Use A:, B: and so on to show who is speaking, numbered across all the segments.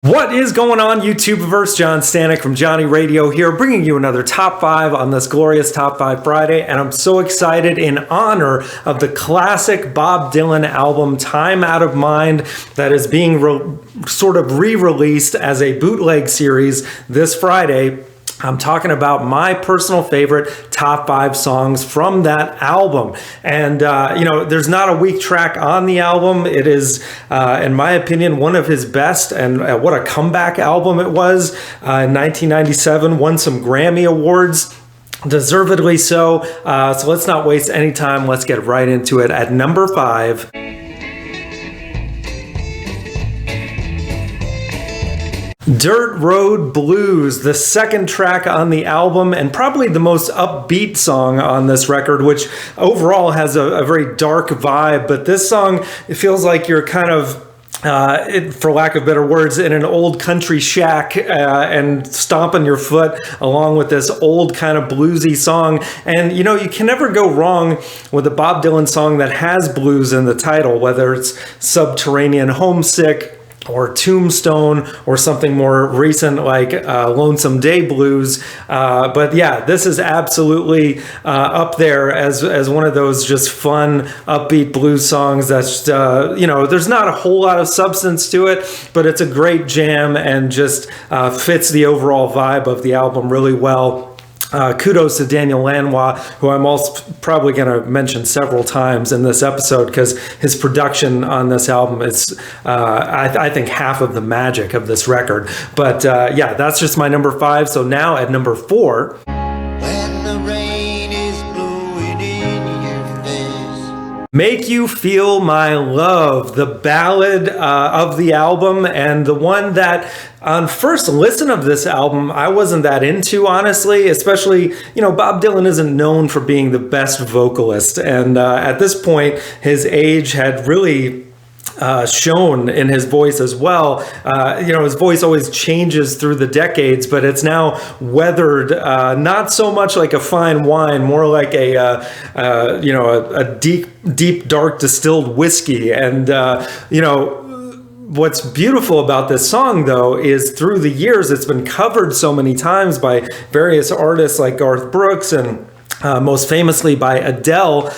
A: What is going on, YouTubeverse? John Stanek from Johnny Radio here, bringing you another Top 5 on this glorious Top 5 Friday, and I'm so excited in honor of the classic Bob Dylan album, Time Out of Mind, that is being sort of re-released as a bootleg series this Friday. I'm talking about my personal favorite top 5 songs from that album. And, there's not a weak track on the album. It is, in my opinion, one of his best, and what a comeback album it was. In 1997, won some Grammy Awards. Deservedly so. So let's not waste any time. Let's get right into it. At number 5... Dirt Road Blues, the second track on the album and probably the most upbeat song on this record, which overall has a very dark vibe. But this song, it feels like you're kind of, for lack of better words, in an old country shack and stomping your foot along with this old kind of bluesy song. And you can never go wrong with a Bob Dylan song that has blues in the title, whether it's Subterranean Homesick or Tombstone, or something more recent like Lonesome Day Blues. But yeah, this is absolutely up there as one of those just fun, upbeat blues songs that's, there's not a whole lot of substance to it, but it's a great jam and just fits the overall vibe of the album really well. Kudos to Daniel Lanois, who I'm also probably going to mention several times in this episode because his production on this album is, I think, half of the magic of this record. But yeah, that's just my number 5. So now at number 4... Make You Feel My Love, the ballad of the album, and the one that on first listen of this album I wasn't that into, honestly. Especially, Bob Dylan isn't known for being the best vocalist, and at this point his age had really shown in his voice as well. His voice always changes through the decades, but it's now weathered, not so much like a fine wine, more like a deep, dark distilled whiskey. And, what's beautiful about this song, though, is through the years, it's been covered so many times by various artists like Garth Brooks and most famously by Adele,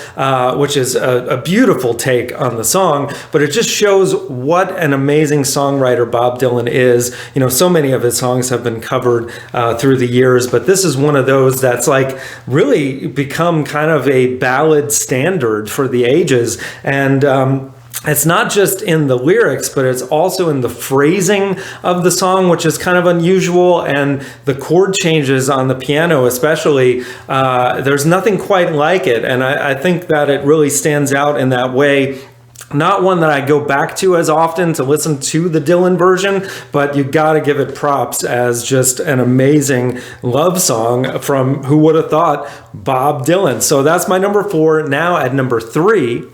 A: which is a beautiful take on the song, but it just shows what an amazing songwriter Bob Dylan is. So many of his songs have been covered through the years, but this is one of those that's like really become kind of a ballad standard for the ages. And it's not just in the lyrics, but it's also in the phrasing of the song, which is kind of unusual, and the chord changes on the piano especially. There's nothing quite like it, and I think that it really stands out in that way. Not one that I go back to as often to listen to the Dylan version, but you got to give it props as just an amazing love song from, who would have thought, Bob Dylan. So that's my number 4. Now at number 3...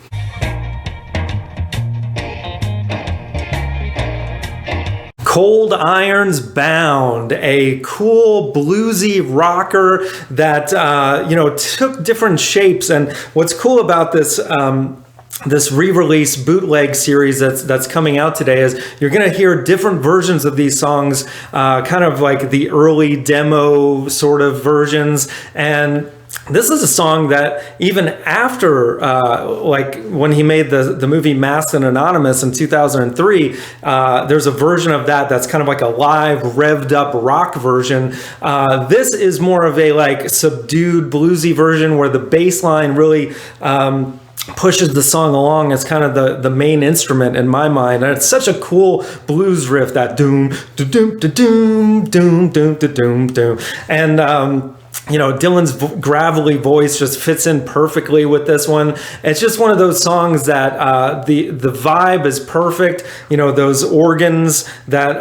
A: Cold Irons Bound, a cool bluesy rocker that took different shapes. And what's cool about this this re-release bootleg series that's coming out today is you're going to hear different versions of these songs, kind of like the early demo sort of versions. And this is a song that even after, when he made the movie Masked and Anonymous in 2003, there's a version of that's kind of like a live, revved up rock version. This is more of a subdued bluesy version where the bass line really pushes the song along as kind of the main instrument in my mind. And it's such a cool blues riff, that doom, doom, doom, doom, doom, doom, doom. And, Dylan's gravelly voice just fits in perfectly with this one. It's just one of those songs that the vibe is perfect. Those organs that,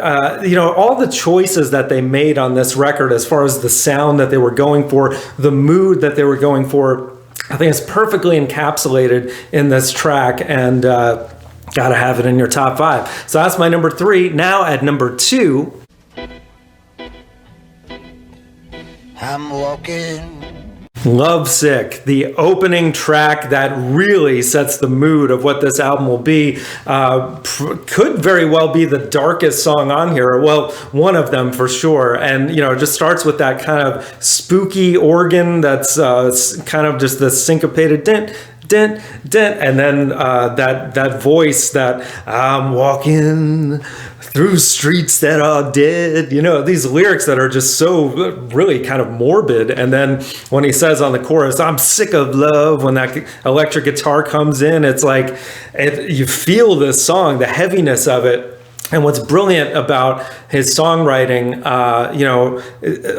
A: all the choices that they made on this record as far as the sound that they were going for, the mood that they were going for, I think it's perfectly encapsulated in this track, and gotta have it in your top 5. So that's my number 3. Now at number 2...
B: I'm walking
A: Lovesick, the opening track that really sets the mood of what this album will be, could very well be the darkest song on here. Well, one of them for sure. And, you know, it just starts with that kind of spooky organ that's kind of just the syncopated dent, dent, dent, and then that voice that I'm walking through streets that are dead, you know, these lyrics that are just so really kind of morbid. And then when he says on the chorus, I'm sick of love, when that electric guitar comes in, it's like you feel this song, the heaviness of it. And what's brilliant about his songwriting, you know,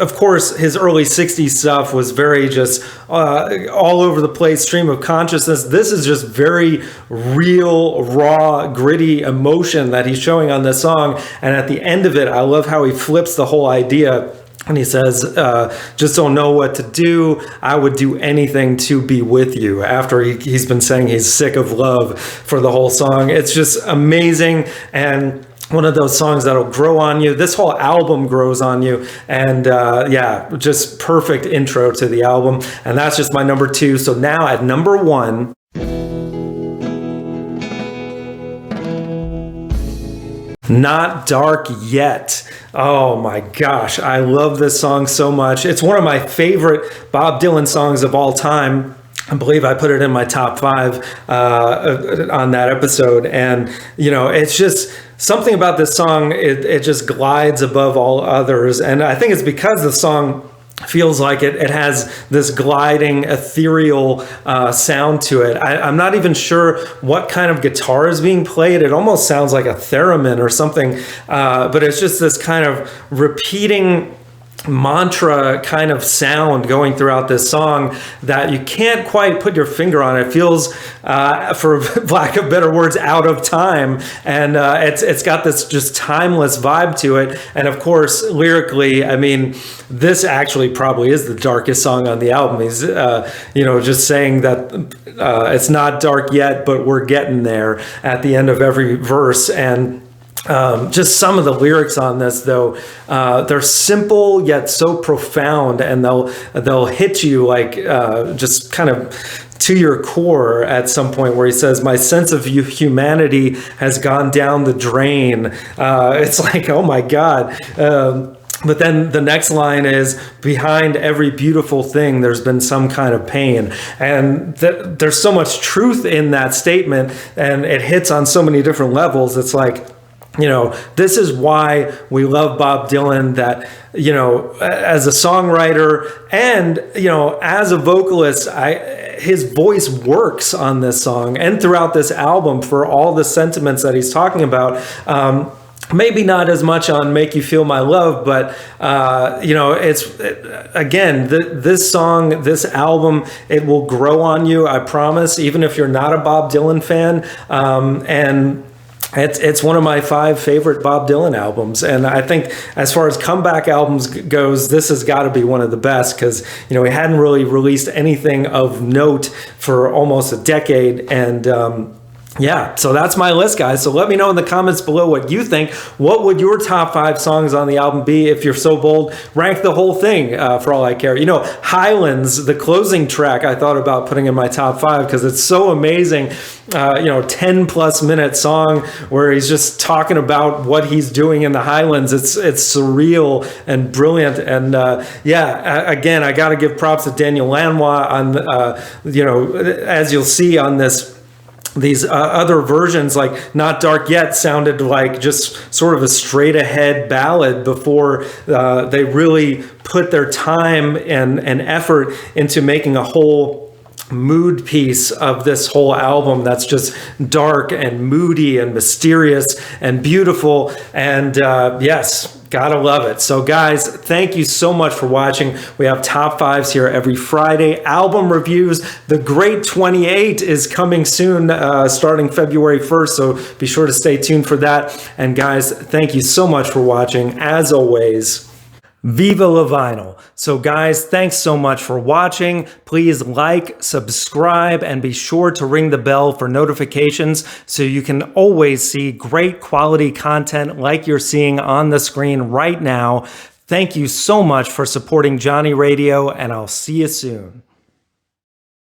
A: of course, his early 60s stuff was very just all over the place, stream of consciousness. This is just very real, raw, gritty emotion that he's showing on this song. And at the end of it, I love how he flips the whole idea. And he says, just don't know what to do. I would do anything to be with you. After he's been saying he's sick of love for the whole song. It's just amazing. And one of those songs that'll grow on you. This whole album grows on you. And yeah, just perfect intro to the album. And that's just my number 2. So now at number 1. Not Dark Yet. Oh my gosh, I love this song so much. It's one of my favorite Bob Dylan songs of all time. I believe I put it in my top 5 on that episode. And, you know, it's just something about this song, it just glides above all others. And I think it's because the song feels like it has this gliding, ethereal sound to it. I'm not even sure what kind of guitar is being played. It almost sounds like a theremin or something, but it's just this kind of repeating mantra kind of sound going throughout this song that you can't quite put your finger on. It feels, for lack of better words, out of time, and it's got this just timeless vibe to it. And of course, lyrically, I mean, this actually probably is the darkest song on the album. He's you know, just saying that it's not dark yet, but we're getting there at the end of every verse. And just some of the lyrics on this, though, they're simple yet so profound, and they'll hit you like just kind of to your core at some point, where he says, my sense of humanity has gone down the drain. It's like, oh my God. But then the next line is, behind every beautiful thing, there's been some kind of pain. And there's so much truth in that statement, and it hits on so many different levels. It's like, you know, this is why we love Bob Dylan, that, you know, as a songwriter and, you know, as a vocalist, his voice works on this song and throughout this album for all the sentiments that he's talking about. Maybe not as much on Make You Feel My Love, but, you know, again, this song, this album, it will grow on you, I promise, even if you're not a Bob Dylan fan. And it's one of my 5 favorite Bob Dylan albums. And I think as far as comeback albums goes, this has got to be one of the best, because, you know, he hadn't really released anything of note for almost a decade. And, yeah, so that's my list, guys. So let me know in the comments below what you think. What would your top 5 songs on the album be? If you're so bold, rank the whole thing, for all I care. You know, Highlands, the closing track, I thought about putting in my top 5 because it's so amazing. You know, 10+ minute song where he's just talking about what he's doing in the Highlands. It's surreal and brilliant. And yeah, again, I got to give props to Daniel Lanois on, you know, as you'll see on these other versions, like Not Dark Yet sounded like just sort of a straight ahead ballad before they really put their time and effort into making a whole mood piece of this whole album that's just dark and moody and mysterious and beautiful. And yes, gotta love it. So guys, thank you so much for watching. We have top 5s here every Friday. Album reviews. The Great 28 is coming soon, starting February 1st. So be sure to stay tuned for that. And guys, thank you so much for watching. As always, Viva La Vinyl. So guys, thanks so much for watching. Please like, subscribe, and be sure to ring the bell for notifications so you can always see great quality content like you're seeing on the screen right now. Thank you so much for supporting Johnny Radio, and I'll see you soon.